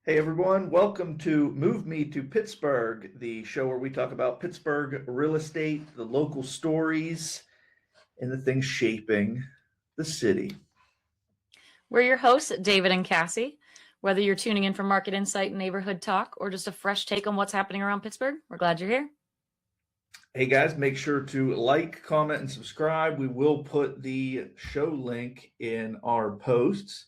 Hey everyone, welcome to Move Me to Pittsburgh, the show where we talk about Pittsburgh real estate, the local stories, and the things shaping the city. We're your hosts, David and Cassie. Whether you're tuning in for market insight, neighborhood talk, or just a fresh take on what's happening around Pittsburgh, we're glad you're here. Hey guys, make sure to like, comment, and subscribe. We will put the show link in our posts.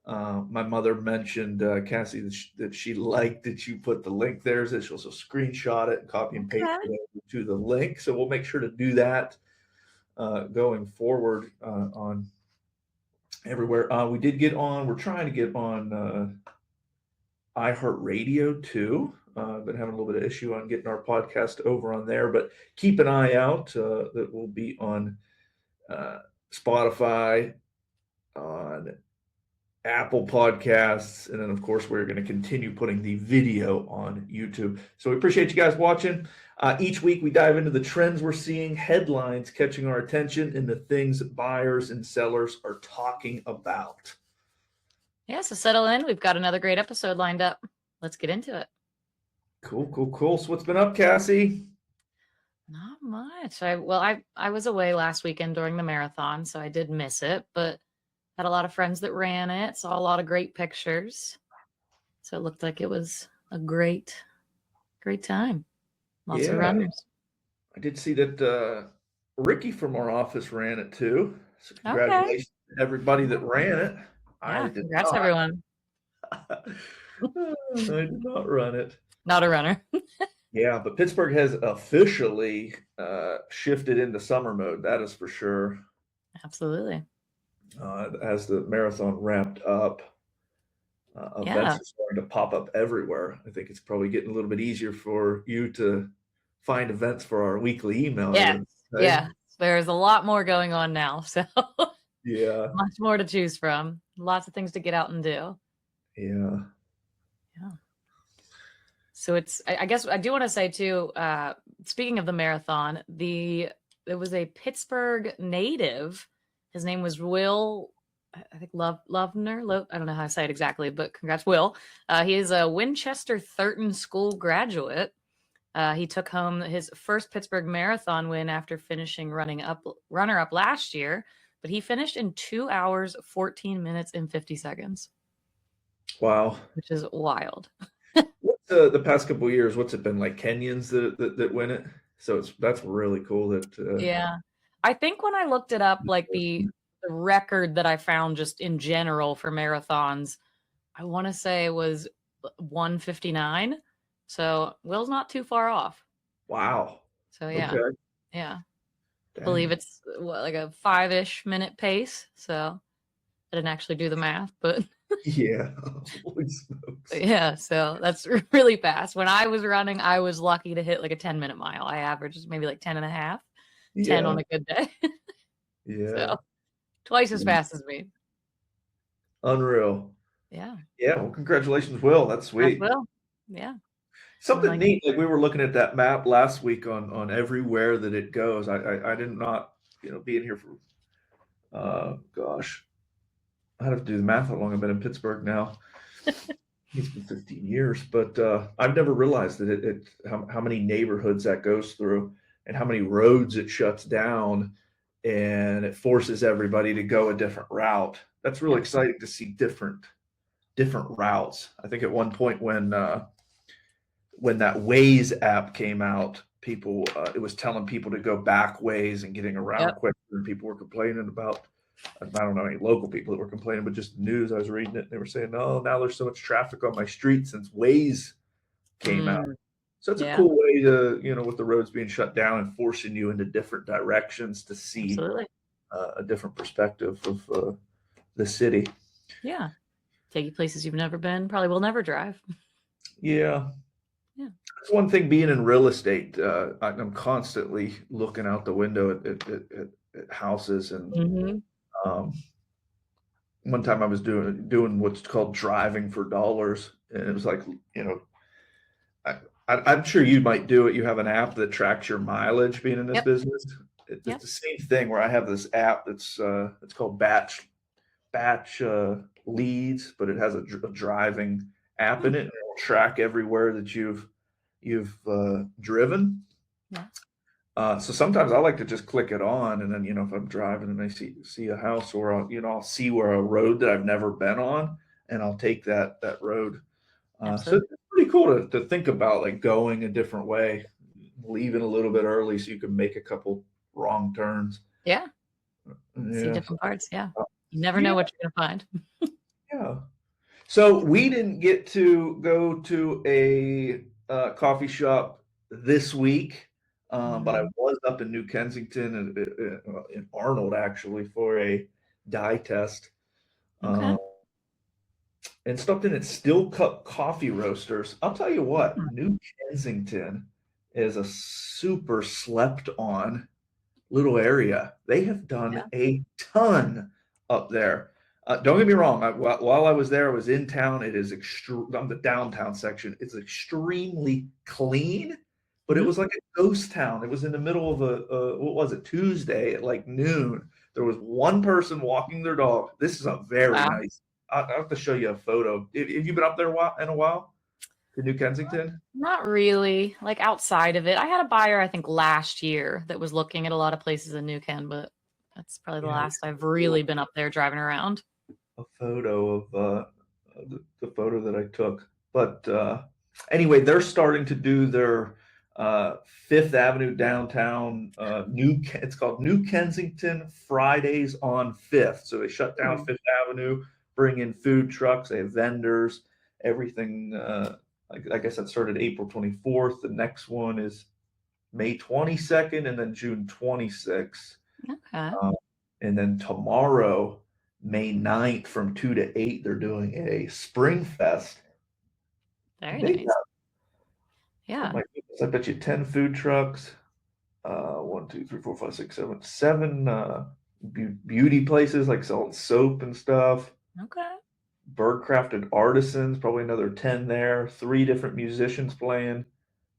My mother mentioned, Cassie, that she liked that you put the link there, that she'll also screenshot it and copy and paste it over to the link. So we'll make sure to do that going forward on everywhere. We're trying to get on iHeartRadio too. Been having a little bit of issue on getting our podcast over on there, but keep an eye out. That will be on Spotify, on Apple Podcasts, and then of course we're going to continue putting the video on YouTube. So we appreciate you guys watching. Each week we dive into the trends we're seeing, headlines catching our attention, and the things buyers and sellers are talking about. Yeah, so settle in. We've got another great episode lined up. Let's get into it. Cool. So what's been up, Cassie? Not much. I was away last weekend during the marathon, so I did miss it, but had a lot of friends that ran it, saw a lot of great pictures. So it looked like it was a great time. Lots of runners. I did see that Ricky from our office ran it too. So congratulations to everybody that ran it. Yeah, congrats everyone. I did not run it. Not a runner. Yeah, but Pittsburgh has officially shifted into summer mode. That is for sure. Absolutely. As the marathon ramped up, events are starting to pop up everywhere. I think it's probably getting a little bit easier for you to find events for our weekly email. Yeah. There's a lot more going on now, so yeah, much more to choose from. Lots of things to get out and do. Yeah. So I guess I do want to say too, speaking of the marathon, there was a Pittsburgh native. His name was Will, I think Lovner. I don't know how to say it exactly, but congrats, Will. He is a Winchester Thurton School graduate. He took home his first Pittsburgh Marathon win after finishing runner-up last year, but he finished in 2 hours, 14 minutes, and 50 seconds. Wow. Which is wild. What's the past couple of years, what's it been, like Kenyans that win it? So that's really cool that yeah. I think when I looked it up, like the record that I found just in general for marathons, I want to say it was 1:59. So Will's not too far off. Wow. So yeah. Okay. Yeah. Dang. I believe it's like a 5-ish minute pace. So I didn't actually do the math, but yeah. Holy smokes. Yeah, so that's really fast. When I was running, I was lucky to hit like a 10-minute mile. I averaged maybe like 10 and a half. 10 on a good day. Yeah. So twice as fast as me. Unreal. Yeah. Yeah. Well, congratulations, Will. That's sweet. Will. Yeah. Something neat. Like we were looking at that map last week on everywhere that it goes. I did not, being here for, gosh, I'd have to do the math how long I've been in Pittsburgh now. It's been 15 years, but I've never realized that how many neighborhoods that goes through and how many roads it shuts down, and it forces everybody to go a different route. That's really exciting to see different routes. I think at one point when that Waze app came out, it was telling people to go back ways and getting around quicker, and people were complaining about. I don't know any local people that were complaining, but just news. I was reading it, and they were saying, "Oh, now there's so much traffic on my street since Waze came out." So it's a cool way to, with the roads being shut down and forcing you into different directions to see a different perspective of the city. Yeah. Take you places you've never been, probably will never drive. Yeah. Yeah. That's one thing being in real estate. I'm constantly looking out the window at houses, and one time I was doing what's called driving for dollars, and it was like, I'm sure you might do it. You have an app that tracks your mileage being in this business. It's the same thing where I have this app that's it's called Batch Leads, but it has a driving app in it, and it will track everywhere that you've driven. Yeah. So sometimes I like to just click it on, and then if I'm driving and I see a house, or I'll see where a road that I've never been on, and I'll take that road. So Absolutely. it's pretty cool to think about, like going a different way, leaving a little bit early so you can make a couple wrong turns. Yeah. See Yeah. different parts. Yeah. You never know Yeah. what you're gonna find. Yeah. So we didn't get to go to a coffee shop this week, but I was up in New Kensington and in Arnold actually for a dye test, Okay. and stopped in at Still Cup Coffee Roasters. I'll tell you what, Mm, New Kensington is a super slept on little area. They have done yeah. a ton up there. Don't get me wrong. While I was there, I was in town. It is on the downtown section. It's extremely clean, but it Mhm. was like a ghost town. It was in the middle of what was it, Tuesday at like noon. There was one person walking their dog. This is a very Wow. nice. I'll have to show you a photo. Have you been up there in a while to New Kensington? Not really. Like outside of it, I had a buyer I think last year that was looking at a lot of places in New Ken, but that's probably the Yeah, last I've really been up there driving around. a photo of the photo that I took. But anyway, they're starting to do their Fifth Avenue downtown it's called New Kensington Fridays on Fifth. So they shut down Hmm. Fifth Avenue, bring in food trucks, they have vendors, everything. I guess that started April 24th. The next one is May 22nd and then June 26th. Okay. Um, and then tomorrow, May 9th from 2 to 8, they're doing a Spring Fest. Very They nice. got, oh Yeah. my goodness, I bet you 10 food trucks. 1, 2, 3, 4, 5, 6, 7, 7 beauty places like selling soap and stuff. Okay. Bird crafted artisans, probably another 10 there. 3 different musicians playing.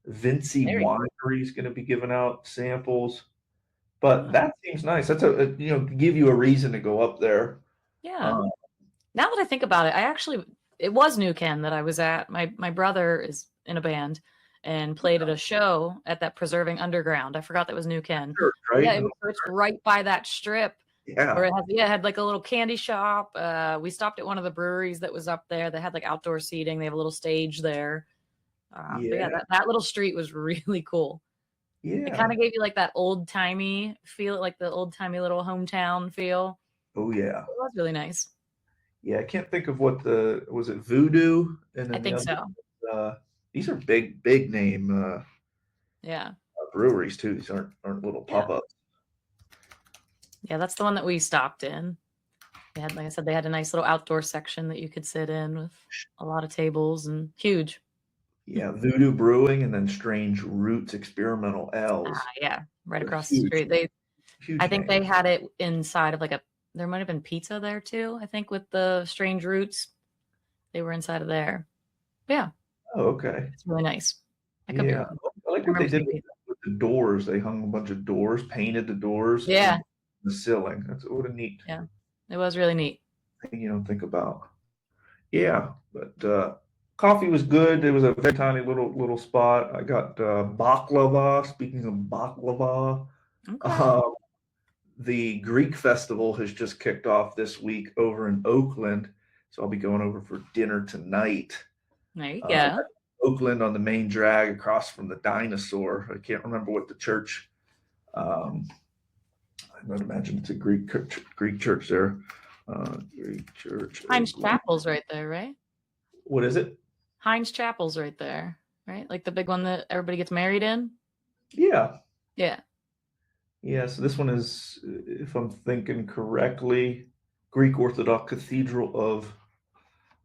Vinci Very cool. Winery is going to be giving out samples. But Oh, that seems nice. That's give you a reason to go up there. yeah. Um, Now that I think about it, it was New Ken that I was at. My brother is in a band and played at a show at that Preserving Underground. I forgot that was New Ken. Church, Yeah, right? it's right by that strip where Yeah, it had like a little candy shop. We stopped at one of the breweries that was up there. They had like outdoor seating. They have a little stage there. But yeah, yeah, that little street was really cool. It kind yeah. of gave you like that old timey feel, like the old timey little hometown feel. Oh yeah, It was really nice. yeah. I can't think of what was it Voodoo, and I then the think other. so. These are big name Yeah. breweries too. These aren't little Yeah. pop ups. Yeah, that's the one that we stopped in. They had, like I said, they had a nice little outdoor section that you could sit in with a lot of tables and huge. Yeah, Voodoo Brewing, and then Strange Roots Experimental Ah, Ales. yeah, right They're across the huge, street. I huge think names. they had it inside of there might have been pizza there too. I think with the Strange Roots, they were inside of there. Yeah, Oh, okay. it's really nice. I could be Yeah, wrong. I like I what they remember did seeing pizza. with the doors. They hung a bunch of doors, painted the doors Yeah, in the ceiling. That's what a neat yeah, it was really neat. thing you don't think about. Yeah, but coffee was good. It was a very tiny little spot. I got baklava. Speaking of baklava, Okay, uh, the Greek festival has just kicked off this week over in Oakland, so I'll be going over for dinner tonight. there you Uh, go. Oakland on the main drag across from the dinosaur. I can't remember what the church. Um, I would imagine it's a Greek church there. Greek church. Heinz Oakland. Chapel's right there, right? What is it? Heinz Chapel's right there, right? Like the big one that everybody gets married in. Yeah, Yeah. yeah. So this one is, if I'm thinking correctly, Greek Orthodox Cathedral of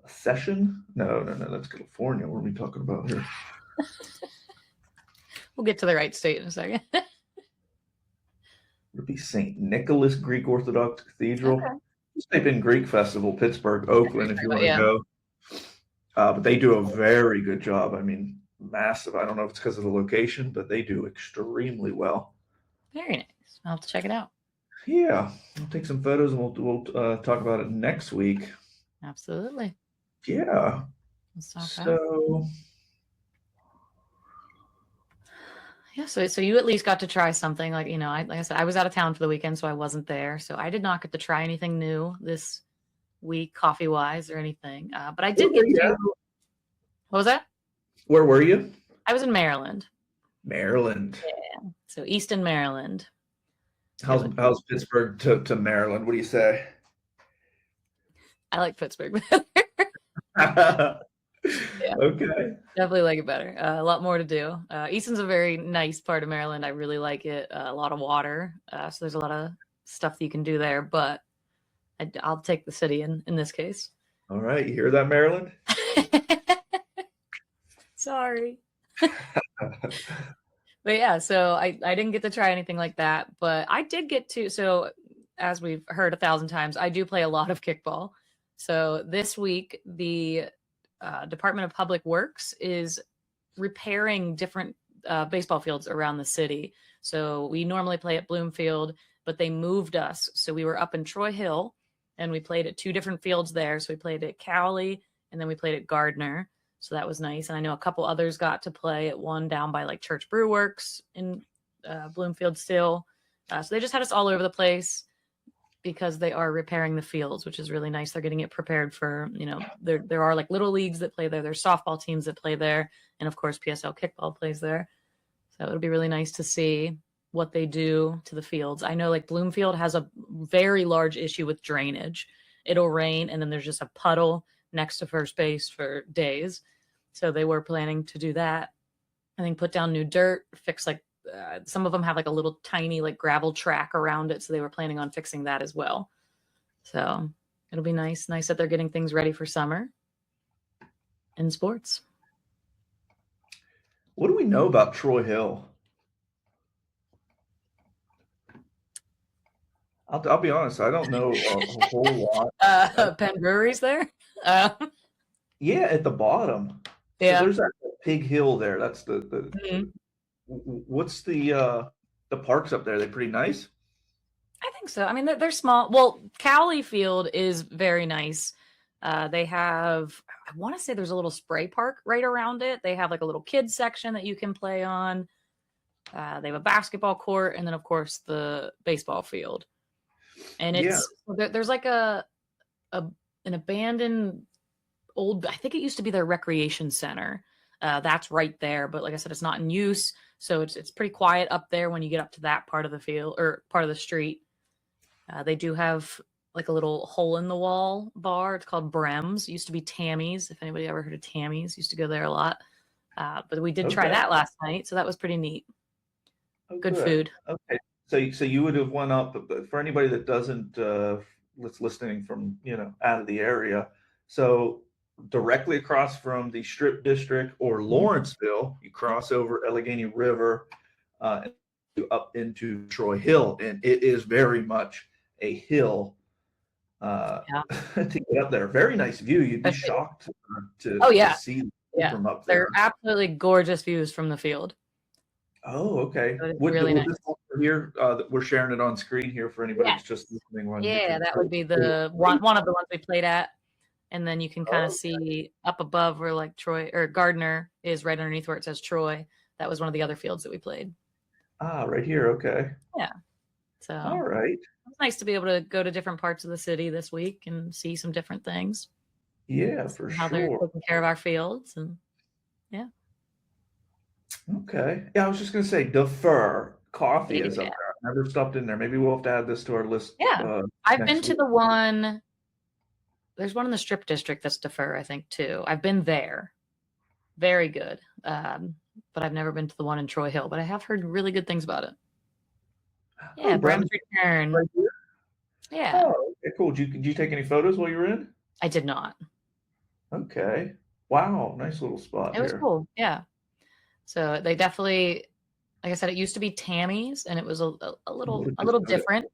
Session. No. That's California. What are we talking about here? We'll get to the right state in a second. Would it be St. Nicholas Greek Orthodox Cathedral? Okay. Just type in Greek Festival, Pittsburgh, Oakland, if you want to Yeah. go. But they do a very good job. I mean, massive. I don't know if it's because of the location, but they do extremely well. Very nice. I'll have to check it out. Yeah, I'll take some photos and we'll talk about it next week. Absolutely. Yeah. It's not bad. So Yeah, so you at least got to try something. Like, like I said, I was out of town for the weekend, so I wasn't there. So I did not get to try anything new this week, coffee wise or anything. But I where did were get you to. at? What was that? Where were you? I was in Maryland. Maryland. So Easton, Maryland. How's Pittsburgh to Maryland? What do you say? I like Pittsburgh. Yeah, Okay. definitely like it better. A lot more to do. Easton's a very nice part of Maryland. I really like it. A lot of water. So there's a lot of stuff that you can do there. But I'll take the city in this case. All right. You hear that, Maryland? Sorry. But yeah, so I didn't get to try anything like that, but I did get to. So as we've heard 1,000 times, I do play a lot of kickball. So this week, the Department of Public Works is repairing different baseball fields around the city. So we normally play at Bloomfield, but they moved us. So we were up in Troy Hill, and we played at 2 different fields there. So we played at Cowley, and then we played at Gardner. So that was nice. And I know a couple others got to play at one down by like Church Brew Works in Bloomfield still. So they just had us all over the place because they are repairing the fields, which is really nice. They're getting it prepared for, there are like little leagues that play there. There's softball teams that play there. And of course, PSL kickball plays there. So it'll be really nice to see what they do to the fields. I know like Bloomfield has a very large issue with drainage. It'll rain and then there's just a puddle next to first base for days. So they were planning to do that. I think put down new dirt, fix like some of them have like a little tiny like gravel track around it. So they were planning on fixing that as well. So it'll be nice that they're getting things ready for summer in sports. What do we know about Troy Hill? I'll be honest. I don't know a whole lot. Penn Brewery's there. Yeah, at the bottom. Yeah. So there's that big hill there. That's the Mhm. What's the parks up there? They're pretty nice. I think so. I mean, they're small. Well, Cowley Field is very nice. They have, I want to say there's a little spray park right around it. They have like a little kids section that you can play on. They have a basketball court and then of course the baseball field. And there's like an abandoned old, I think it used to be their recreation center. That's right there. But like I said, it's not in use. So it's pretty quiet up there when you get up to that part of the field or part of the street. They do have like a little hole in the wall bar. It's called Brem's. It used to be Tammy's. If anybody ever heard of Tammy's, used to go there a lot. But we did try that last night. So that was pretty neat. Oh, good food. Okay. So you would have went up, but for anybody that doesn't, that's listening from, out of the area. So directly across from the Strip District or Lawrenceville, you cross over Allegheny River and up into Troy Hill, and it is very much a hill to get up there. Very nice view. You'd be shocked to see from up there. They're absolutely gorgeous views from the field. Oh, okay. So really nice. This one here, we're sharing it on screen here for anybody that's just listening. Yeah, that would be the one of the ones we played at. And then you can kind of see up above where like Troy or Gardner is right underneath where it says Troy. That was one of the other fields that we played. Ah, right here. Okay. Yeah. So all right. It's nice to be able to go to different parts of the city this week and see some different things. Yeah, for how sure. they're taking care of our fields and yeah. Okay. Yeah, I was just gonna say defer coffee is up there. I've never stopped in there. Maybe we'll have to add this to our list. Yeah. I've been to the one. There's one in the Strip District that's defer, I think, too. I've been there. Very good. But I've never been to the one in Troy Hill, but I have heard really good things about it. Yeah, Brem's Return. Right here? Yeah. Oh, okay, cool. Did you take any photos while you were in? I did not. Okay. Wow, nice little spot. It was cool. Yeah. So they definitely, like I said, it used to be Tammy's, and it was a little different.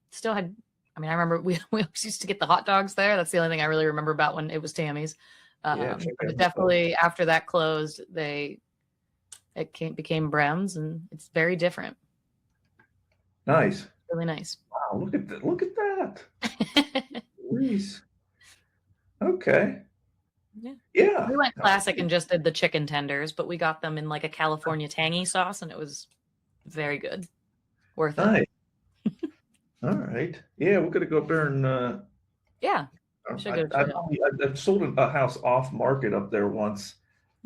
Still had. I mean, I remember we always used to get the hot dogs there. That's the only thing I really remember about when it was Tammy's. But definitely after that closed, it became Brem's, and it's very different. Nice. Really nice. Wow, look at that. Please. Okay. Yeah. We went classic and just did the chicken tenders, but we got them in like a California tangy sauce, and it was very good. Worth it. Nice. All right. Yeah, we're gonna go up there and Yeah. Should go I've, chill. I've sold a house off market up there once.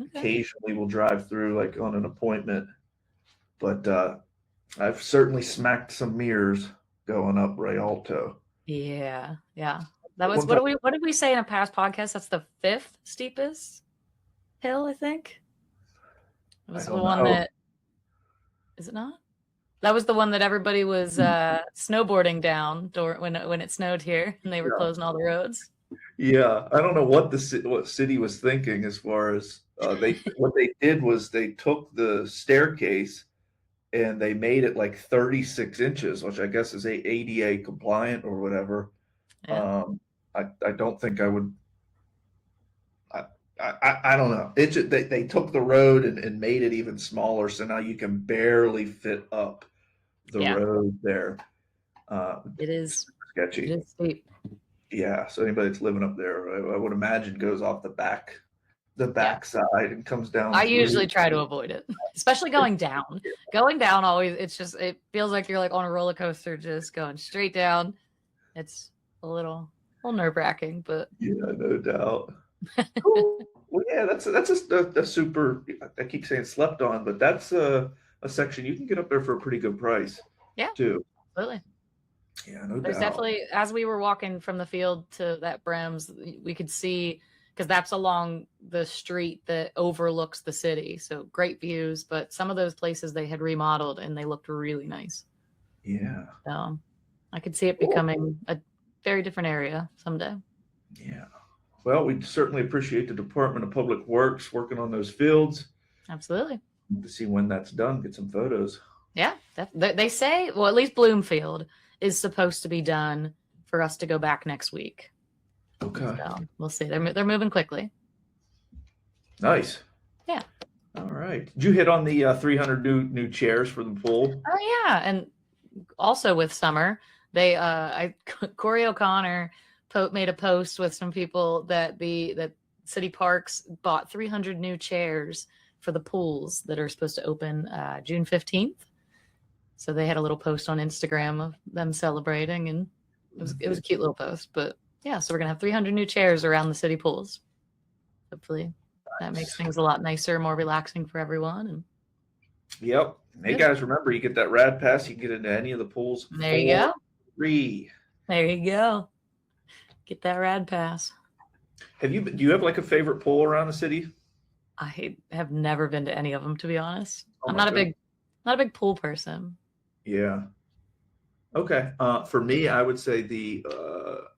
Okay. Occasionally we'll drive through like on an appointment, but I've certainly smacked some mirrors going up Rialto. Yeah. Yeah. That was One what did we say in a past podcast? That's the 5th steepest hill, I think. It was I the don't one know. that is it not? That was the one that everybody was snowboarding down when it snowed here and they were closing all the roads. Yeah, I don't know what what city was thinking as far as what they did was they took the staircase and they made it like 36 inches, which I guess is ADA compliant or whatever. Yeah. I don't think I would. I don't know. It just, they took the road and made it even smaller, so now you can barely fit up the Yeah. road there. It is Sketchy. It is steep. Yeah, so anybody that's living up there, I would imagine goes off the back side and comes down. I through. usually try to avoid it, especially going down. Going down always, it feels like you're like on a roller coaster, just going straight down. It's a little nerve-wracking, but Yeah, no doubt. Cool. Well, yeah, that's a super. I keep saying slept on, but that's a section you can get up there for a pretty good price. Yeah, too. absolutely. Yeah, no There's doubt. definitely, as we were walking from the field to that Brems, we could see, because that's along the street that overlooks the city. So great views, but some of those places they had remodeled and they looked really nice. Yeah. So I could see it becoming a very different area someday. Yeah. Well, we certainly appreciate the Department of Public Works working on those fields. Absolutely. To see when that's done, get some photos. Yeah. They say, well, at least Bloomfield is supposed to be done for us to go back next week. Okay. So we'll see. They're moving quickly. Nice. Yeah. All right. Did you hit on the 300 new chairs for the pool? Oh yeah, and also with summer, Corey O'Connor made a post with some people that the city parks bought 300 new chairs for the pools that are supposed to open June 15th. So they had a little post on Instagram of them celebrating, and it was a cute little post. But yeah, so we're gonna have 300 new chairs around the city pools. Hopefully, that makes things a lot nicer, more relaxing for everyone. And yep. Hey guys, remember you get that rad pass, you can get into any of the pools. There you go. Free. There you go. Get that rad pass. Do you have like a favorite pool around the city? I have never been to any of them, to be honest. Oh I'm my not a big pool person. Yeah. Okay. For me, I would say the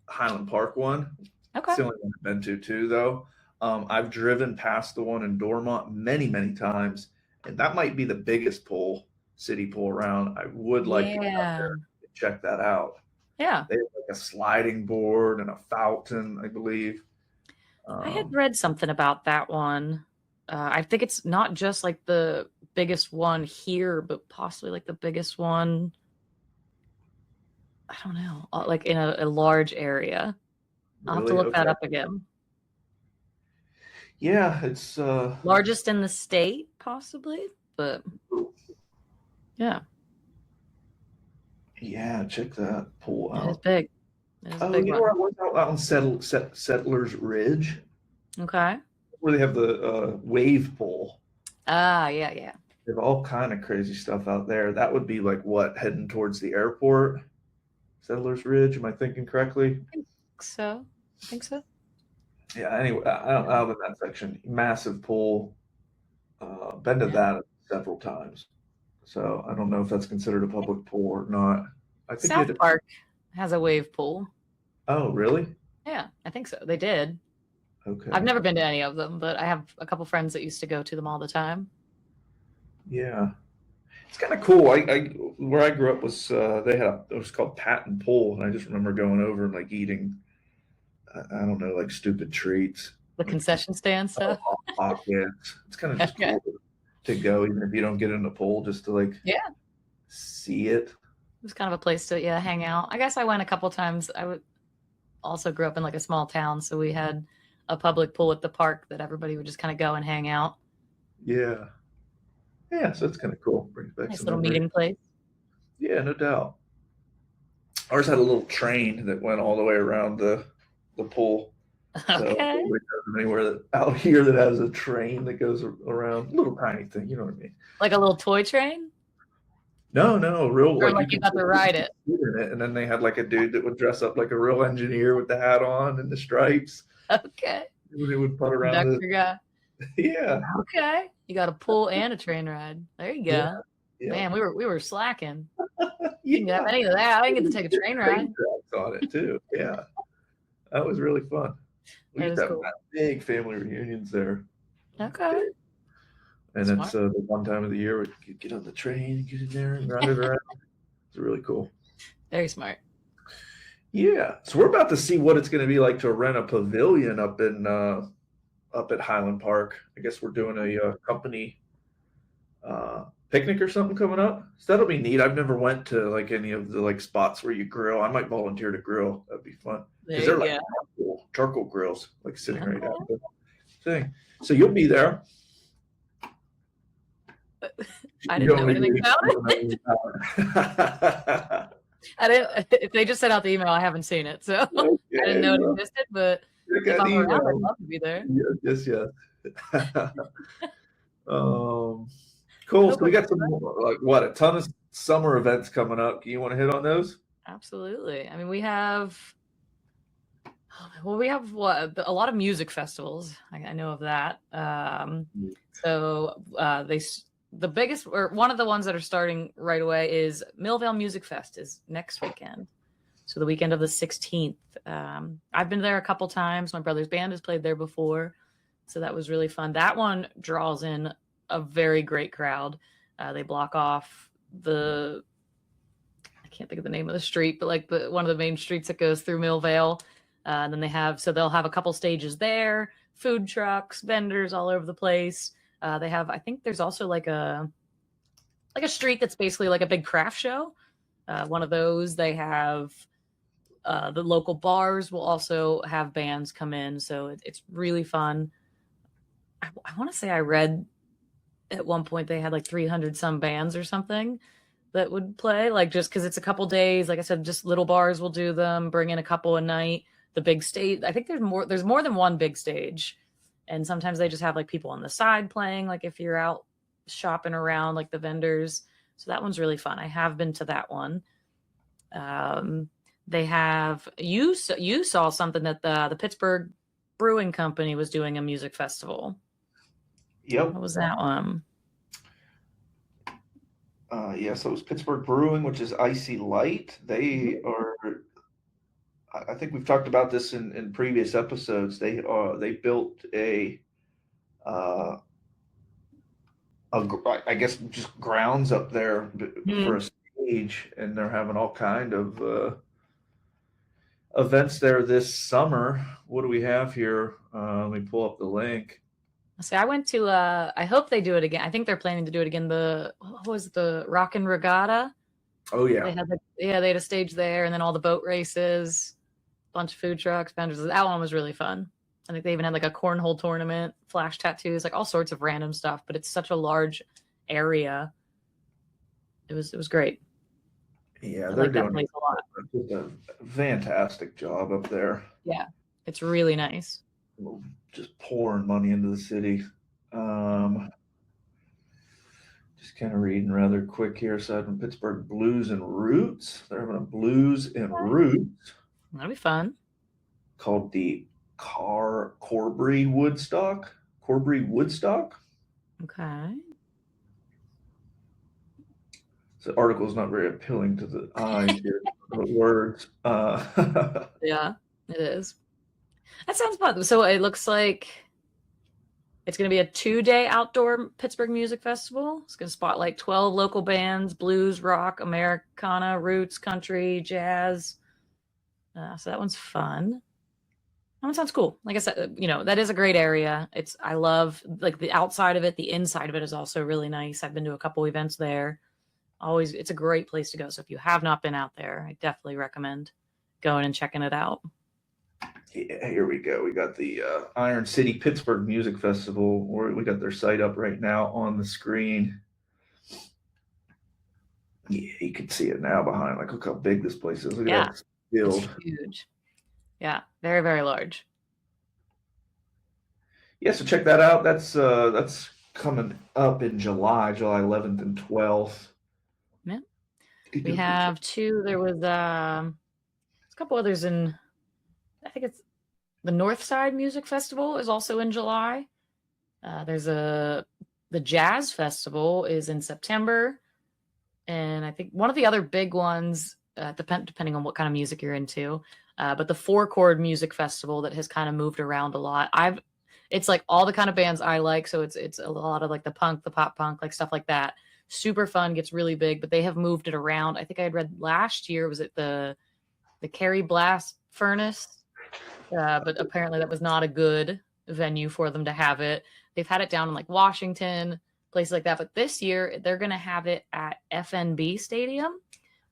Highland Park one. Okay. It's the only one I've been to too, though. I've driven past the one in Dormont many, many times, and that might be the biggest city pool around. I would like to get out there and check that out. Yeah. They have like a sliding board and a fountain, I believe. I had read something about that one. I think it's not just like the biggest one here, but possibly like the biggest one. I don't know, like in a large area. I'll have to look that up again. Yeah, it's largest in the state, possibly, but yeah. Yeah, check that pool out. It's big. You know where I was out on Settlers Ridge? Okay. Where they have the wave pool. Yeah. They have all kind of crazy stuff out there. That would be like what, heading towards the airport? Settlers Ridge, am I thinking correctly? I think so. Yeah, anyway, out in that section. Massive pool. Been to that several times. So I don't know if that's considered a public pool or not. I think South Park has a wave pool. Oh, really? Yeah, I think so. They did. Okay. I've never been to any of them, but I have a couple friends that used to go to them all the time. Yeah. It's kind of cool. Where I grew up was it was called Patton Pool, and I just remember going over and like eating, I don't know, like stupid treats. The concession stand stuff. Pockets. It's kind of just cool to go, even if you don't get in the pool, just to like see it. It was kind of a place to hang out. I guess I went a couple times. I also grew up in like a small town, so we had a public pool at the park that everybody would just kind of go and hang out. Yeah. Yeah, so it's kind of cool. Brings back Nice some little memories. meeting place. Yeah, no doubt. Ours had a little train that went all the way around the pool. So Okay. nobody knows anywhere that out here that has a train that goes around, little tiny thing, you know what I mean? Like a little toy train? No, real Or like like you got to ride it? sit in it, and then they had like a dude that would dress up like a real engineer with the hat on and the stripes. Okay. He would put around Conductor guy. yeah. Okay. You got a pool and a train ride. There you go. Yeah. Man, we were slacking. Yeah. Didn't have any of that. I didn't get to take a train ride. Tracks on it too. Yeah. That was really fun. We That used is to have cool. big family reunions there. Okay. And Smart. it's the one time of the year we could get on the train and get in there and ride it around. It's really cool. Very smart. Yeah. So we're about to see what it's going to be like to rent a pavilion up at Highland Park. I guess we're doing a company picnic or something coming up. So that'll be neat. I've never went to like any of the like spots where you grill. I might volunteer to grill. That'd be fun. Because they're like charcoal grills, like sitting right out the thing. So you'll be there. I didn't know anything about it. I didn't. If they just sent out the email, I haven't seen it, so I didn't know it existed. But if I'm around, I'd love to be there. Yes. Cool. So we got some like a ton of summer events coming up. You want to hit on those? Absolutely. I mean, we have what a lot of music festivals. I know of that. So the biggest, or one of the ones that are starting right away, is Millvale Music Fest is next weekend. So the weekend of the 16th. I've been there a couple times. My brother's band has played there before. So that was really fun. That one draws in a very great crowd. They block off I can't think of the name of the street, but like one of the main streets that goes through Millvale. And then they'll have a couple stages there, food trucks, vendors all over the place. I think there's also like a street that's basically like a big craft show. One of those. They have the local bars will also have bands come in. So it's really fun. I want to say I read at one point they had like 300 some bands or something that would play, like just because it's a couple days. Like I said, just little bars will do them, bring in a couple a night. The big stage, I think there's more than one big stage. And sometimes they just have like people on the side playing, like if you're out shopping around, like the vendors. So that one's really fun. I have been to that one. They have, you saw something that the Pittsburgh Brewing Company was doing a music festival. Yep. What was that one? So it was Pittsburgh Brewing, which is Icy Light. They are, I think we've talked about this in previous episodes. They built I guess just grounds up there for a stage, and they're having all kind of events there this summer. What do we have here? Let me pull up the link. So I went to I hope they do it again. I think they're planning to do it again. What was the Rock and Regatta? Oh yeah. They had a stage there, and then all the boat races, bunch of food trucks, vendors. That one was really fun. I think they even had like a cornhole tournament, flash tattoos, like all sorts of random stuff, but it's such a large area. It was great. Yeah, they're doing a fantastic job up there. Yeah, it's really nice. Just pouring money into the city. Just kind of reading rather quick here. Aside from Pittsburgh Blues and Roots, they're having a Blues and Roots. That'll be fun. Called the Corbry Woodstock. Okay. The article is not very appealing to the eyes here. The words. Yeah, it is. That sounds fun. So it looks like it's going to be a 2-day outdoor Pittsburgh Music Festival. It's going to spotlight 12 local bands: blues, rock, Americana, roots, country, jazz. So that one's fun. That one sounds cool. Like I said, that is a great area. I love like the outside of it. The inside of it is also really nice. I've been to a couple events there. It's a great place to go. So if you have not been out there, I definitely recommend going and checking it out. Yeah, here we go. We got the Iron City Pittsburgh Music Festival. We got their site up right now on the screen. Yeah, you can see it now behind. Like, look how big this place is. Look at that It's field. huge. Yeah, very, very large. Yeah, so check that out. That's coming up in July 11th and 12th. Yeah. We have two. There was a couple others in, I think it's the North Side Music Festival is also in July. There's the Jazz Festival is in September. And I think one of the other big ones, depending on what kind of music you're into, but the Four Chord Music Festival that has kind of moved around a lot. It's like all the kind of bands I like, so it's a lot of like the punk, the pop punk, like stuff like that. Super fun, gets really big, but they have moved it around. I think I had read last year, was it the Carrie Blast Furnace? But apparently that was not a good venue for them to have it. They've had it down in like Washington, places like that. But this year they're going to have it at FNB Stadium,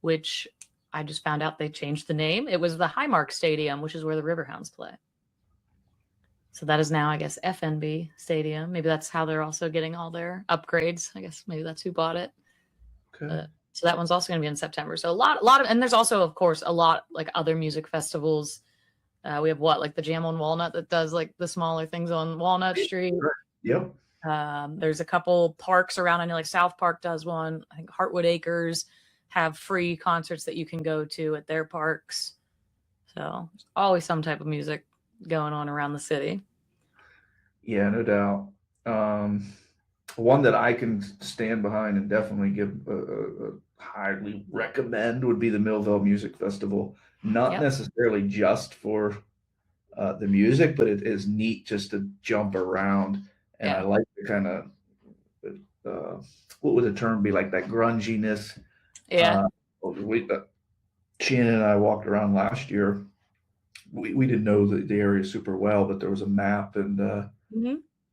which I just found out they changed the name. It was the Highmark Stadium, which is where the Riverhounds play. So that is now, I guess, FNB Stadium. Maybe that's how they're also getting all their upgrades. I guess maybe that's who bought it. Okay. So that one's also going to be in September. So a lot of, and there's also, of course, a lot like other music festivals. We have like the Jam on Walnut that does like the smaller things on Walnut Street. Yep. There's a couple parks around. I know like South Park does one. I think Heartwood Acres have free concerts that you can go to at their parks. So there's always some type of music going on around the city. Yeah, no doubt. One that I can stand behind and definitely give a highly recommend would be the Millvale Music Festival. Not necessarily just for the music, but it is neat just to jump around. And I like the kind of what would the term be, like that grunginess. Yeah. Shannon and I walked around last year. We didn't know the area super well, but there was a map, and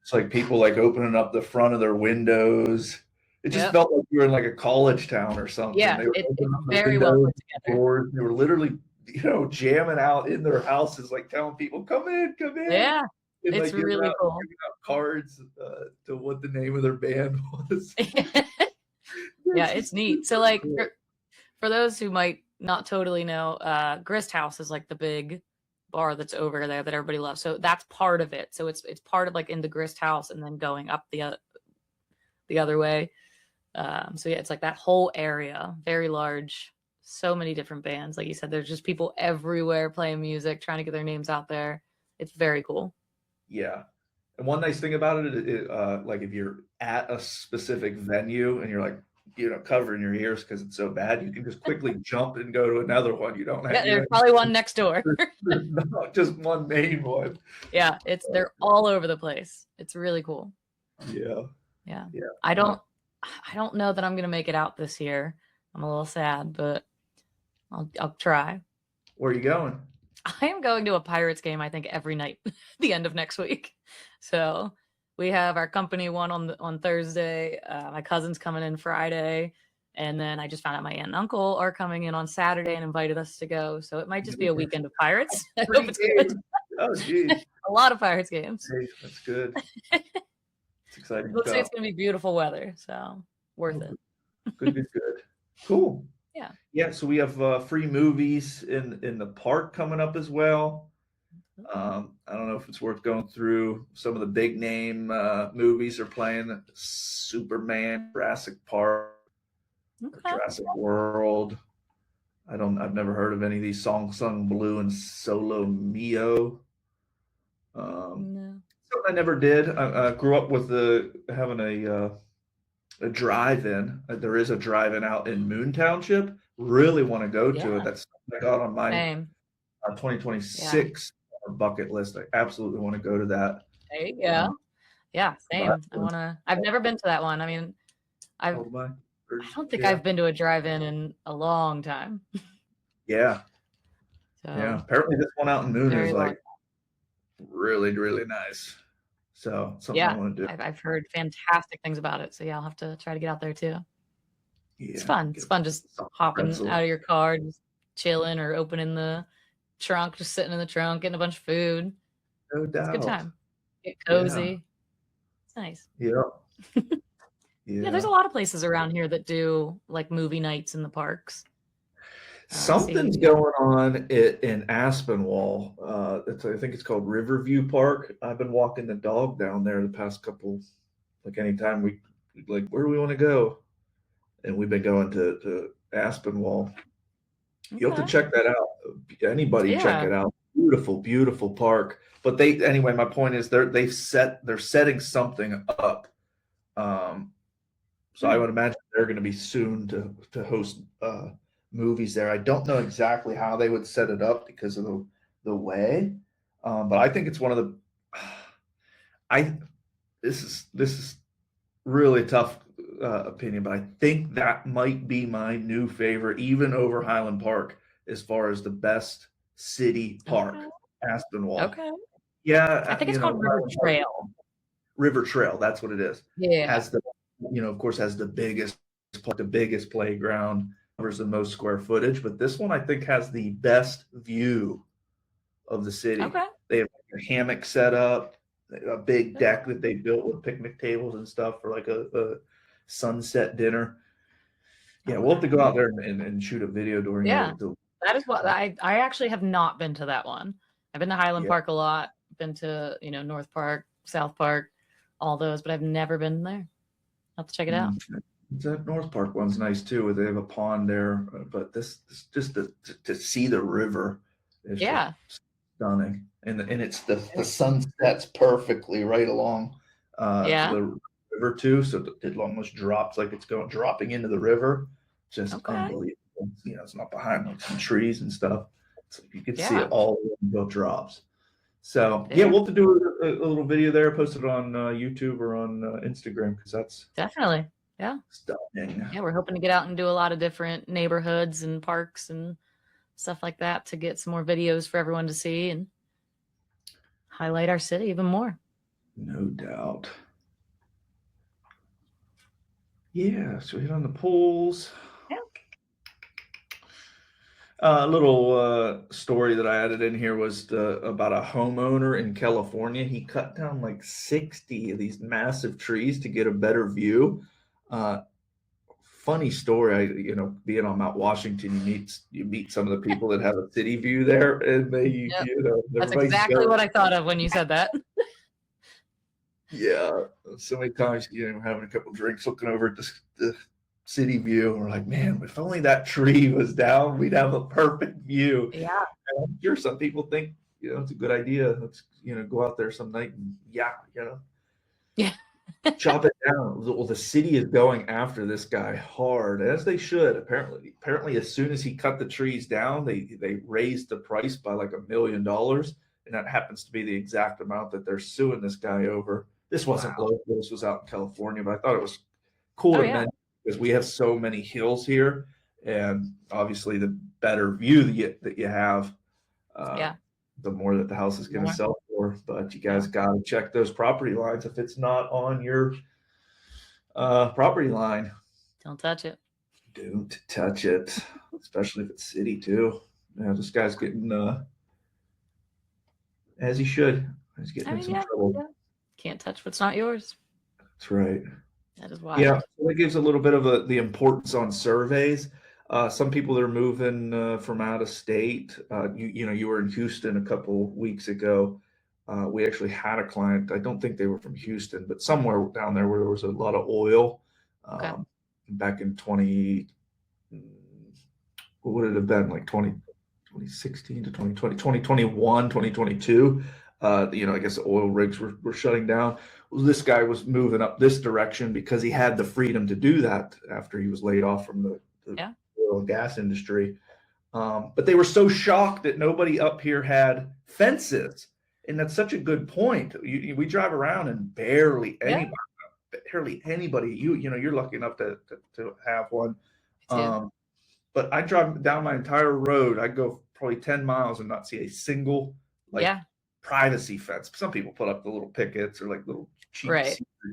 it's like people like opening up the front of their windows. It just felt like you were in like a college town or something. Yeah, it's very well put together. They were literally, jamming out in their houses, like telling people, "Come in, come in." Yeah, and it's like really cool. giving out cards to what the name of their band was. Yeah, it's neat. So like for those who might not totally know, Grist House is like the big bar that's over there that everybody loves. So that's part of it. So it's part of like in the Grist House and then going up the other way. So yeah, it's like that whole area, very large, so many different bands. Like you said, there's just people everywhere playing music, trying to get their names out there. It's very cool. Yeah. And one nice thing about it, like if you're at a specific venue and you're like, covering your ears because it's so bad, you can just quickly jump and go to another one. You don't have. Yeah, there's probably one next door. There's not just one main one. Yeah, they're all over the place. It's really cool. Yeah. I don't know that I'm gonna make it out this year. I'm a little sad, but I'll try. Where are you going? I am going to a Pirates game, I think, every night the end of next week. So we have our company one on Thursday. My cousin's coming in Friday. And then I just found out my aunt and uncle are coming in on Saturday and invited us to go. So it might just be a weekend of Pirates. I hope it's good. Oh, geez. A lot of Pirates games. Hey, that's good. It's exciting. Looks like it's going to be beautiful weather. So worth it. Good. Cool. Yeah. Yeah. So we have free movies in the park coming up as well. I don't know if it's worth going through. Some of the big name movies are playing: Superman, Jurassic Park, Jurassic World. I've never heard of any of these. Song Sung Blue and Solo Mio. No. I never did. I grew up with having a drive-in. There is a drive-in out in Moon Township. Really want to go to it. That's something I got on my 2026 bucket list. I absolutely want to go to that. There you go. Yeah, same. I've never been to that one. I mean, I don't think I've been to a drive-in in a long time. Yeah. So, yeah. Apparently this one out in Moon is like really, really nice. So something I want to do. I've heard fantastic things about it. So yeah, I'll have to try to get out there too. Yeah, it's fun. It's fun just hopping out of your car, just chilling or opening the trunk, just sitting in the trunk, getting a bunch of food. No It's a good doubt. time. Get Yeah. cozy. It's nice. Yeah. Yeah, there's Yeah. a lot of places around here that do like movie nights in the parks. See, Something's going on in Aspinwall. I think it's called Riverview Park. I've been walking the dog down there the past couple, like anytime we like, where do we want to go? And we've been going to Aspinwall. You'll have to okay. check that out. Anybody check Yeah. it out. Beautiful, beautiful park. But anyway, my point is they're setting something up. So I would imagine they're going to be soon to host movies there. I don't know exactly how they would set it up because of the way, but I think it's one of the. I this is really tough opinion, but I think that might be my new favorite, even over Highland Park, as far as the best city park, Okay. Aspinwall. Okay. Yeah, I think it's called River Trail. River Trail. That's what it is. Yeah. Has the, of course, has the biggest park, the biggest playground, covers the most square footage. But this one, I think, has the best view of the city. Okay. They have a hammock set up, a big deck that they built with picnic tables and stuff for like a sunset dinner. Yeah, we'll have to go out there and shoot a video during the that is what I actually have not been to that one. I've been to Highland Yeah. Park a lot, been to, North Park, South Park, all those, but I've never been there. I'll have to check it out. That North Park one's nice too. They have a pond there, but this just to see the river is just stunning, and it's the sun sets perfectly right along the river too, so it almost drops like it's dropping into the river. Just unbelievable. It's not behind like some trees and stuff, so you can see it all until it drops. So we'll have to do a little video there, post it on YouTube or on Instagram, because that's definitely stunning. Yeah, we're hoping to get out and do a lot of different neighborhoods and parks and stuff like that to get some more videos for everyone to see and highlight our city even more. No doubt. Yeah, so we hit on the pools. Yeah. A little story that I added in here was about a homeowner in California. He cut down like 60 of these massive trees to get a better view. Funny story. Being on Mount Washington, you meet some of the people that have a city view there, and they, that's exactly what I thought of when you said that. Yeah, so many times, having a couple drinks, looking over at the city view, and we're like, man, if only that tree was down, we'd have a perfect view. Yeah. And I'm sure some people think, it's a good idea. Let's, go out there some night and chop it down. Well, the city is going after this guy hard, as they should. Apparently, as soon as he cut the trees down, they raised the price by like $1 million, and that happens to be the exact amount that they're suing this guy over. This wasn't local. This was out in California, but I thought it was cool to mention because we have so many hills here, and obviously the better view that you have, the more that the house is going to sell for. But you guys got to check those property lines if it's not on your property line. Don't touch it. Don't touch it, especially if it's city too. This guy's getting as he should. He's getting in some trouble. Yeah. Can't touch what's not yours. That's right. That is why. Yeah, so that gives a little bit of the importance on surveys. Some people that are moving from out of state. You were in Houston a couple weeks ago. We actually had a client. I don't think they were from Houston, but somewhere down there where there was a lot of oil. Back in what would it have been, like 2016 to 2020, 2021, 2022. I guess the oil rigs were shutting down. Well, this guy was moving up this direction because he had the freedom to do that after he was laid off from the oil and gas industry. But they were so shocked that nobody up here had fences. And that's such a good point. We drive around and barely anybody, you're lucky enough to have one. But I drive down my entire road. I go probably 10 miles and not see a single privacy fence. Some people put up the little pickets or like little cheap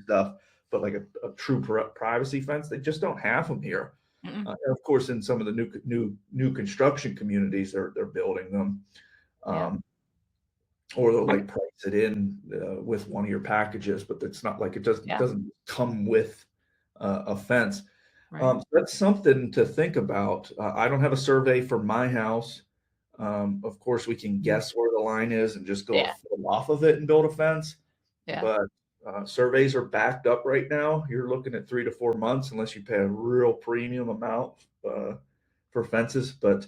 stuff, but like a true privacy fence, they just don't have them here. And of course, in some of the new construction communities, they're building them. Um, or they'll like price it in with one of your packages, but it's not like it doesn't come with a fence. Right. So that's something to think about. I don't have a survey for my house. Of course, we can guess where the line is and just go a foot off of it and build a fence. Yeah. But surveys are backed up right now. You're looking at 3 to 4 months unless you pay a real premium amount for fences. But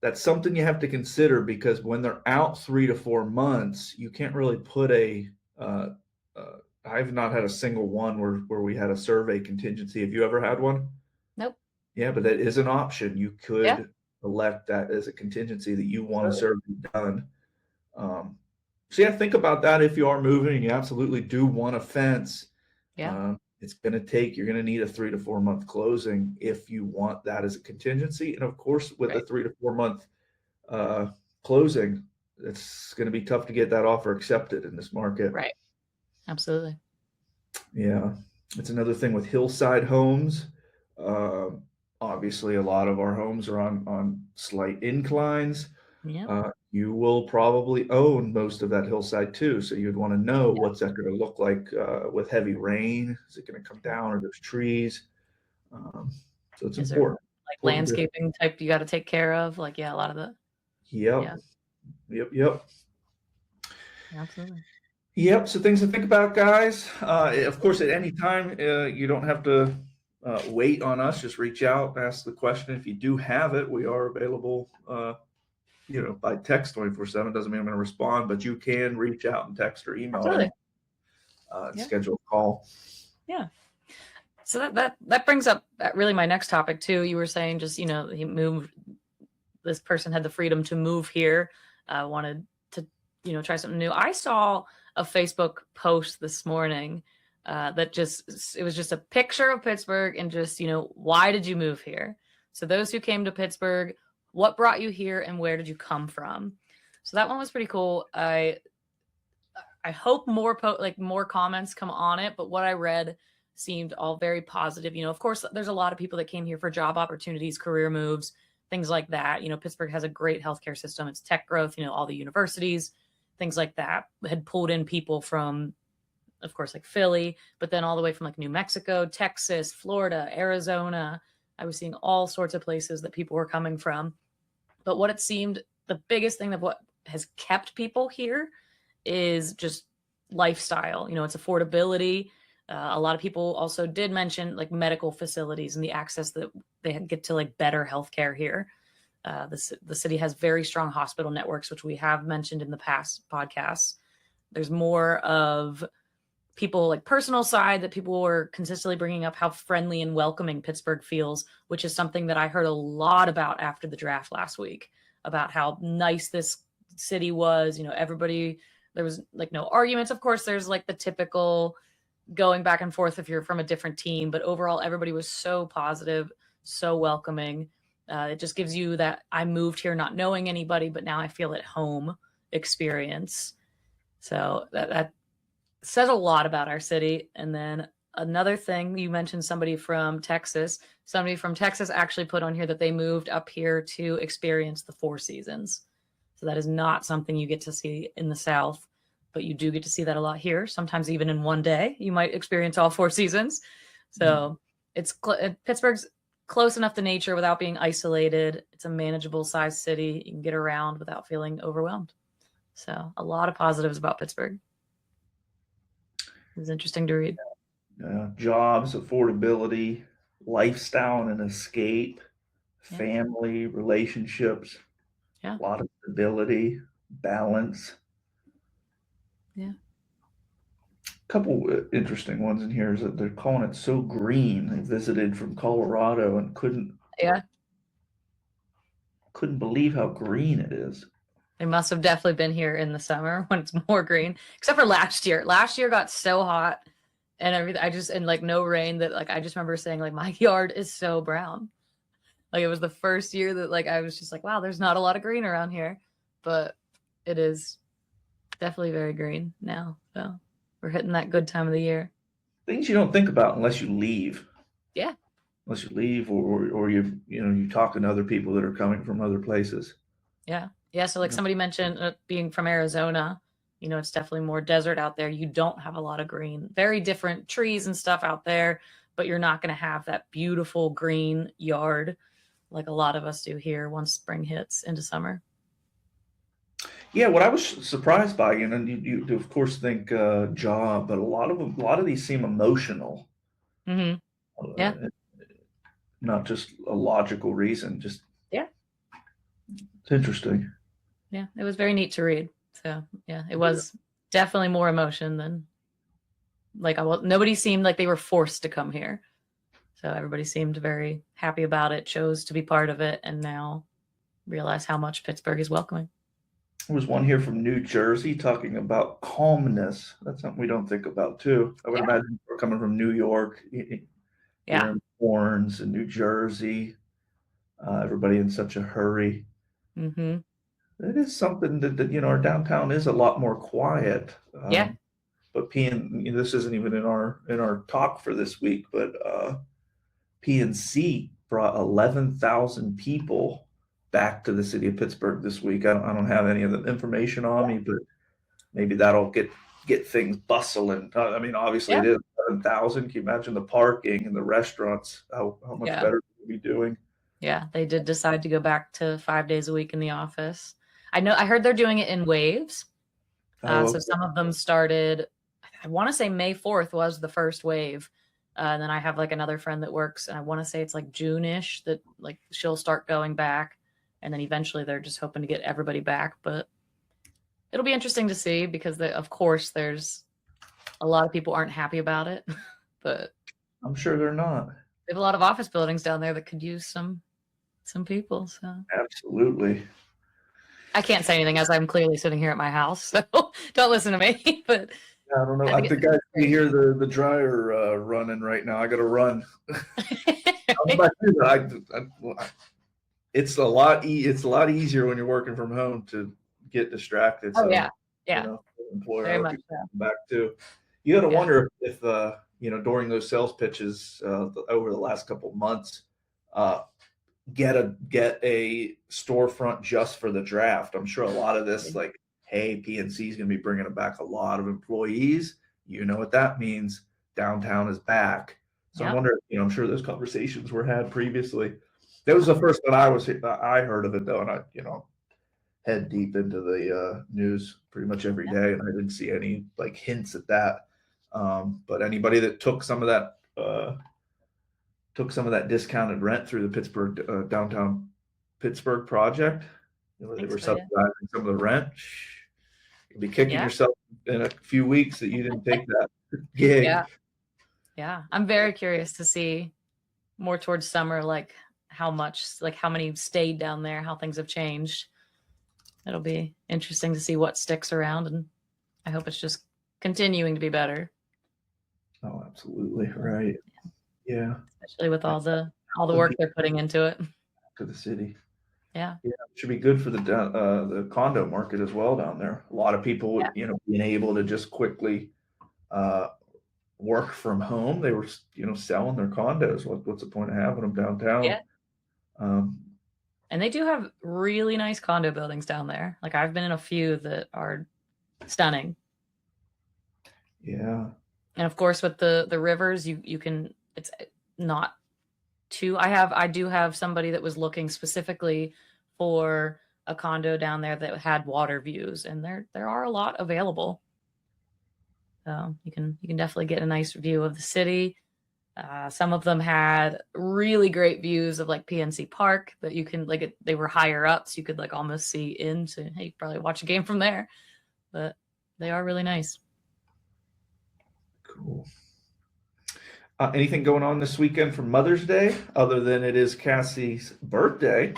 that's something you have to consider, because when they're out 3 to 4 months, you can't really put I've not had a single one where we had a survey contingency. Have you ever had one? Nope. Yeah, but that is an option. You Yeah. could elect that as a contingency that you want a survey done. So yeah, think about that if you are moving and you absolutely do want a fence. Yeah. You're going to need a 3 to 4 month closing if you want that as a contingency. And of course, with a 3 to 4 month closing, it's going to be tough to get that offer accepted in this market. Right. Absolutely. Yeah. It's another thing with hillside homes. Obviously, a lot of our homes are on slight inclines. Yeah. You will probably own most of that hillside too. So you'd want to know what's that going to look like with heavy rain. Is it going to come down? Are those trees? So it's Is important. there like landscaping type you got to take care of? Like, a lot of the. Yep. Absolutely. Yep. So things to think about, guys. Of course, at any time, you don't have to wait on us. Just reach out, ask the question. If you do have it, we are available by text 24/7. Doesn't mean I'm going to respond, but you can reach out and text or email and schedule a call. Yeah. So that brings up really my next topic too. You were saying just, this person had the freedom to move here, wanted to, try something new. I saw a Facebook post this morning it was just a picture of Pittsburgh and just, why did you move here? So those who came to Pittsburgh, what brought you here and where did you come from? So that one was pretty cool. I hope more comments come on it, but what I read seemed all very positive. Of course, there's a lot of people that came here for job opportunities, career moves, things like that. Pittsburgh has a great healthcare system. It's tech growth, all the universities, things like that had pulled in people from, of course, like Philly, but then all the way from like New Mexico, Texas, Florida, Arizona. I was seeing all sorts of places that people were coming from. But what it seemed, the biggest thing of what has kept people here is just lifestyle. It's affordability. A lot of people also did mention like medical facilities and the access that they get to like better healthcare here. The city has very strong hospital networks, which we have mentioned in the past podcasts. There's more of people like personal side that people were consistently bringing up how friendly and welcoming Pittsburgh feels, which is something that I heard a lot about after the draft last week, about how nice this city was. Everybody, there was like no arguments. Of course, there's like the typical going back and forth if you're from a different team, but overall, everybody was so positive, so welcoming. It just gives you that I moved here not knowing anybody, but now I feel at home experience. So that says a lot about our city. And then another thing, you mentioned somebody from Texas. Somebody from Texas actually put on here that they moved up here to experience the Four Seasons. So that is not something you get to see in the South, but you do get to see that a lot here. Sometimes even in one day, you might experience all four seasons. So it's Pittsburgh's close enough to nature without being isolated. It's a manageable sized city. You can get around without feeling overwhelmed. So a lot of positives about Pittsburgh. It was interesting to read. Jobs, affordability, lifestyle and an escape, family, relationships, a lot of stability, balance. Yeah. A couple interesting ones in here is that they're calling it so green. They visited from Colorado and couldn't believe how green it is. They must have definitely been here in the summer when it's more green, except for last year. Last year got so hot and everything. And like no rain that like, I just remember saying like, my yard is so brown. Like it was the first year that like, I was just like, wow, there's not a lot of green around here, but it is definitely very green now. So we're hitting that good time of the year. Things you don't think about unless you leave. Yeah. Unless you leave or you talk to other people that are coming from other places. Yeah. Yeah. So like somebody mentioned being from Arizona, it's definitely more desert out there. You don't have a lot of green, very different trees and stuff out there, but you're not going to have that beautiful green yard like a lot of us do here once spring hits into summer. Yeah, what I was surprised by, you of course think job, but a lot of these seem emotional, Hmm. Yeah. uh, not just a logical reason. Just Yeah. it's interesting. Yeah. It was very neat to read. So yeah, it was definitely more emotion than like nobody seemed like they were forced to come here. So everybody seemed very happy about it, chose to be part of it, and now realize how much Pittsburgh is welcoming. There was one here from New Jersey talking about calmness. That's something we don't think about too. I would Yeah. imagine we're coming from New York, Yeah. hearing horns in New Jersey, everybody in such a hurry. Mm-hmm. It is something that our downtown is a lot more quiet. Yeah. But this isn't even in our talk for this week, but PNC brought 11,000 people back to the city of Pittsburgh this week. I don't have any of the information on me, but maybe that'll get things bustling. I mean, obviously Yeah. it is 11,000. Can you imagine the parking and the restaurants? How much Yeah. better we'll be doing? Yeah. They did decide to go back to 5 days a week in the office. I heard they're doing it in waves. Oh, So some of them started, I want to say May 4th was the first wave. And then I have like another friend that works, and I want to say it's like June-ish that like she'll start going back. And then eventually they're just hoping to get everybody back. But it'll be interesting to see because of course there's a lot of people aren't happy about it, but I'm sure they're not. they have a lot of office buildings down there that could use some people. So Absolutely. I can't say anything as I'm clearly sitting here at my house, so don't listen to me. But I don't know. I think I can hear the dryer running right now. I got to run. It's a lot. It's a lot easier when you're working from home to get distracted. Oh So, yeah, employer, very I hope much you so. come back too. You got to wonder if during those sales pitches over the last couple of months, get a storefront just for the draft. I'm sure a lot of this, like, hey, PNC is going to be bringing back a lot of employees. You know what that means? Downtown is back. So I wonder, I'm sure those conversations were had previously. That was the first that I heard of it though, and I head deep into the news pretty much every day, and I didn't see any like hints at that. But anybody that took some of that discounted rent through the Pittsburgh downtown Pittsburgh project, they were subsidizing some of the rent. You'll be kicking yourself in a few weeks that you didn't take that gig. Yeah. I'm very curious to see more towards summer, like how many stayed down there, how things have changed. It'll be interesting to see what sticks around, and I hope it's just continuing to be better. Oh, absolutely. Right. Yeah. Especially with all the work they're putting into it. To the city. Yeah. Yeah. It should be good for the condo market as well down there. A lot of people, being able to just quickly work from home. They were, selling their condos. What's the point of having them downtown? Yeah. And they do have really nice condo buildings down there. Like I've been in a few that are stunning. Yeah. And of course with the rivers, you can, it's not too, I do have somebody that was looking specifically for a condo down there that had water views, and there are a lot available. So you can definitely get a nice view of the city. Some of them had really great views of like PNC Park that you can they were higher up, so you could like almost see into, hey, you probably watch a game from there. But they are really nice. Cool. Anything going on this weekend for Mother's Day other than it is Cassie's birthday?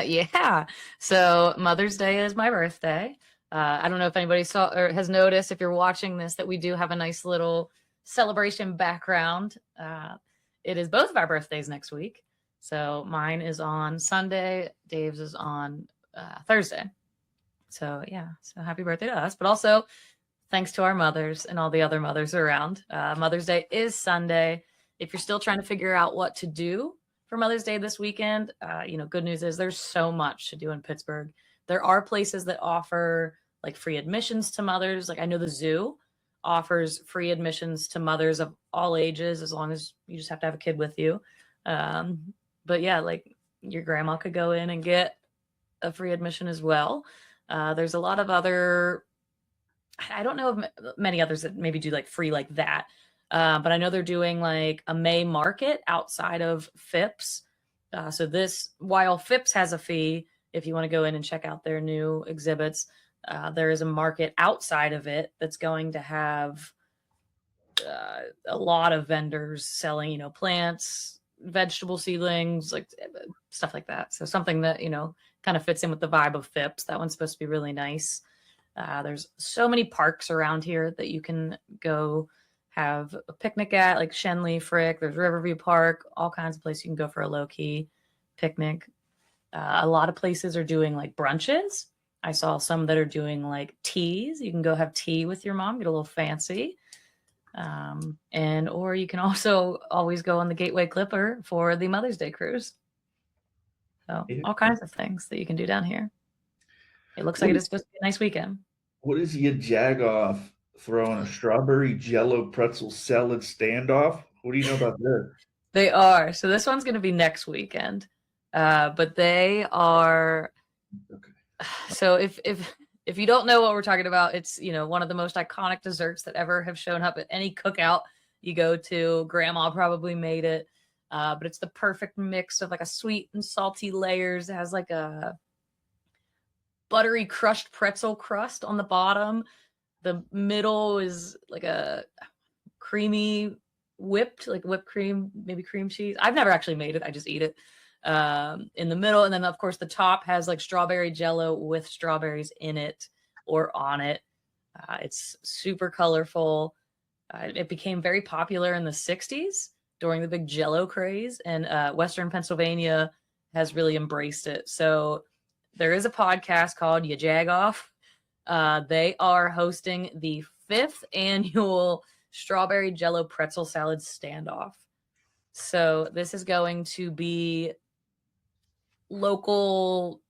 Yeah. So Mother's Day is my birthday. I don't know if anybody saw or has noticed, if you're watching this, that we do have a nice little celebration background. It is both of our birthdays next week. So mine is on Sunday, Dave's is on Thursday. So yeah, so happy birthday to us, but also thanks to our mothers and all the other mothers around. Mother's Day is Sunday. If you're still trying to figure out what to do for Mother's Day this weekend, good news is there's so much to do in Pittsburgh. There are places that offer like free admissions to mothers. Like I know the zoo offers free admissions to mothers of all ages, as long as you just have to have a kid with you. But yeah, like your grandma could go in and get a free admission as well. There's a lot of other, I don't know of many others that maybe do like free like that. But I know they're doing like a May market outside of Phipps. So this, while Phipps has a fee, if you want to go in and check out their new exhibits, there is a market outside of it that's going to have a lot of vendors selling, you know, plants, vegetable seedlings, like stuff like that. So something that, you know, kind of fits in with the vibe of Phipps. That one's supposed to be really nice. There's so many parks around here that you can go have a picnic at, like Shenley, Frick. There's Riverview Park, all kinds of places you can go for a low-key picnic. A lot of places are doing like brunches. I saw some that are doing like teas. You can go have tea with your mom, get a little fancy. Or you can also always go on the Gateway Clipper for the Mother's Day cruise. So all kinds of things that you can do down here. It looks like it is supposed to be a nice weekend. What is your jag-off throwing a strawberry jello pretzel salad standoff? What do you know about this? They are. So this one's going to be next weekend. But they are. Okay. So if you don't know what we're talking about, it's, you know, one of the most iconic desserts that ever have shown up at any cookout you go to. Grandma probably made it. But it's the perfect mix of like a sweet and salty layers. It has like a buttery crushed pretzel crust on the bottom. The middle is like a creamy whipped, like whipped cream, maybe cream cheese. I've never actually made it. I just eat it. In the middle. And then of course the top has like strawberry jello with strawberries in it or on it. It's super colorful. It became very popular in the 60s during the big jello craze, and Western Pennsylvania has really embraced it. So there is a podcast called Ya Jag Off. They are hosting the 5th annual Strawberry Jello Pretzel Salad Standoff. So this is going to be local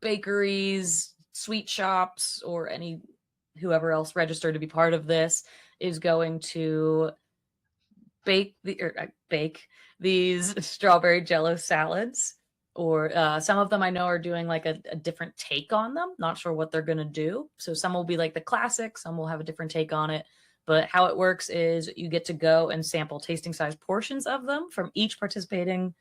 bakeries, sweet shops, or whoever else registered to be part of this is going to bake these strawberry jello salads. Or some of them I know are doing like a different take on them. Not sure what they're going to do. So some will be like the classic, some will have a different take on it. But how it works is you get to go and sample tasting size portions of them from each participating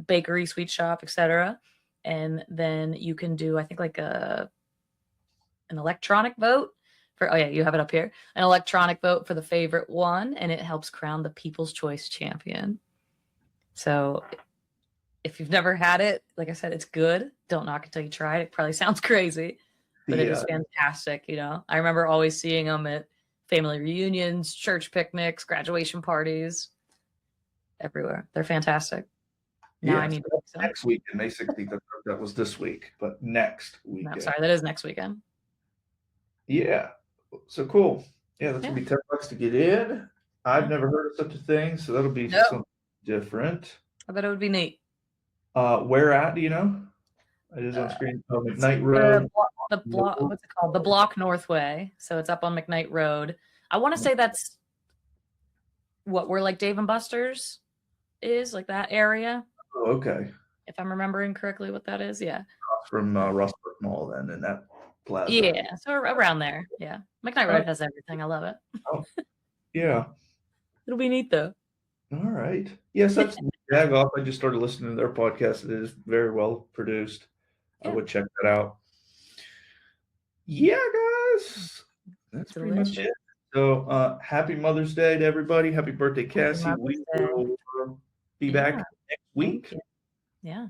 bakery, sweet shop, etc. And then you can do, I think, like an electronic vote for, oh yeah, you have it up here, an electronic vote for the favorite one, and it helps crown the People's Choice champion. So if you've never had it, like I said, it's good. Don't knock it till you try it. It probably sounds crazy, but it is fantastic. You know, I remember always seeing them at family reunions, church picnics, graduation parties, everywhere. They're fantastic. Now I need to next weekend, May 16th. That was this week, but next weekend. No, sorry, that is next weekend. Yeah. So cool. Yeah, that's gonna be $10 to get in. I've never heard of such a thing, so that'll be something different. I bet it would be neat. Where at? Do you know? It is on screen. Oh, McKnight Road. The block. What's it called? The Block Northway. So it's up on McKnight Road. I want to say that's where like Dave and Buster's is, like that area. Oh, okay. If I'm remembering correctly, what that is, yeah. From Rossburg Mall, then, in that plaza. Yeah, so around there. Yeah, McKnight Road has everything. I love it. Oh, yeah. It'll be neat though. All right. Yes, that's Jag Off. I just started listening to their podcast. It is very well produced. Yeah. I would check that out. Yeah, guys. That's pretty much it. So happy Mother's Day to everybody. Happy birthday, Cassie. We will be back next week. Yeah.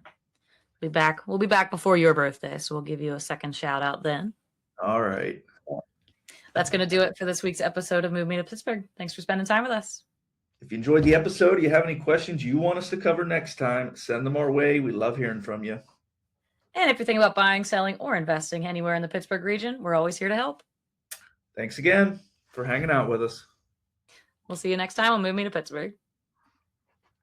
We'll be back before your birthday, so we'll give you a second shout out then. All right. That's going to do it for this week's episode of Move Me to Pittsburgh. Thanks for spending time with us. If you enjoyed the episode, you have any questions you want us to cover next time, send them our way. We love hearing from you. And if you're thinking about buying, selling, or investing anywhere in the Pittsburgh region, we're always here to help. Thanks again for hanging out with us. We'll see you next time on Move Me to Pittsburgh.